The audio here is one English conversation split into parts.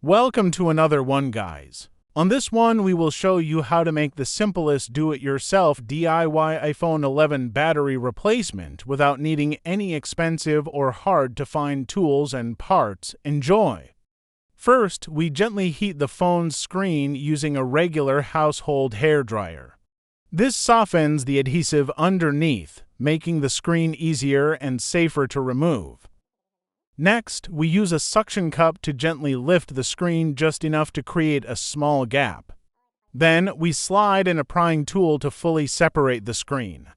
Welcome to another one, guys. On this one, we will show you how to make the simplest do-it-yourself DIY iPhone 11 battery replacement without needing any expensive or hard-to-find tools and parts. Enjoy! First, we gently heat the phone's screen using a regular household hairdryer. This softens the adhesive underneath, making the screen easier and safer to remove. Next, we use a suction cup to gently lift the screen just enough to create a small gap. Then, we slide in a prying tool to fully separate the screen.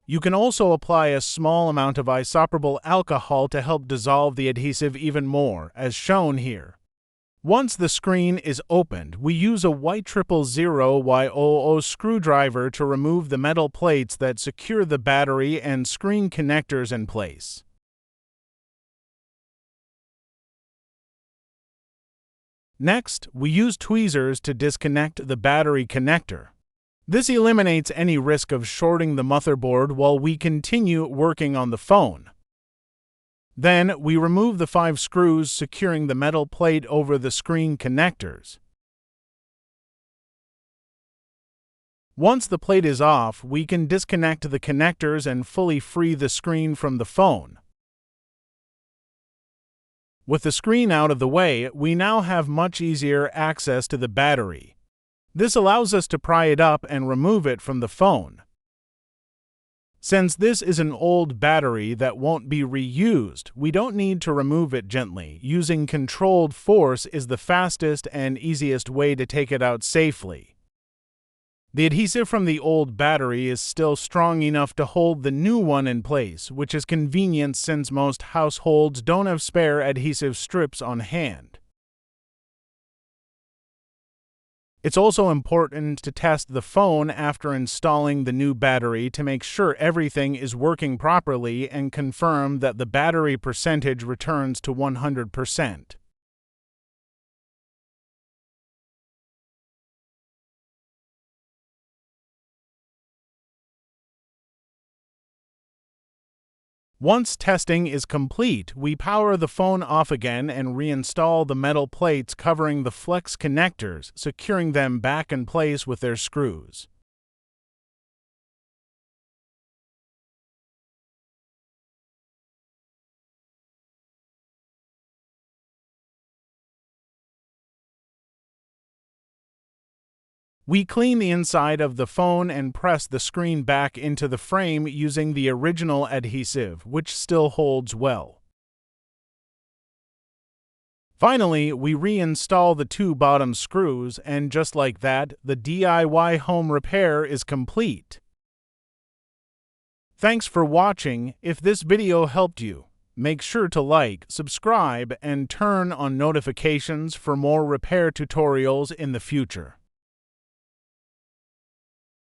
You can also apply a small amount of isopropyl alcohol to help dissolve the adhesive even more, as shown here. Once the screen is opened, we use a white 000Y00 screwdriver to remove the metal plates that secure the battery and screen connectors in place. Next, we use tweezers to disconnect the battery connector. This eliminates any risk of shorting the motherboard while we continue working on the phone. Then, we remove the 5 screws securing the metal plate over the screen connectors. Once the plate is off, we can disconnect the connectors and fully free the screen from the phone. With the screen out of the way, we now have much easier access to the battery. This allows us to pry it up and remove it from the phone. Since this is an old battery that won't be reused, we don't need to remove it gently. Using controlled force is the fastest and easiest way to take it out safely. The adhesive from the old battery is still strong enough to hold the new one in place, which is convenient since most households don't have spare adhesive strips on hand. It's also important to test the phone after installing the new battery to make sure everything is working properly and confirm that the battery percentage returns to 100%. Once testing is complete, we power the phone off again and reinstall the metal plates covering the flex connectors, securing them back in place with their screws. We clean the inside of the phone and press the screen back into the frame using the original adhesive, which still holds well. Finally, we reinstall the 2 bottom screws, and just like that, the DIY home repair is complete. Thanks for watching. If this video helped you, make sure to like, subscribe, and turn on notifications for more repair tutorials in the future.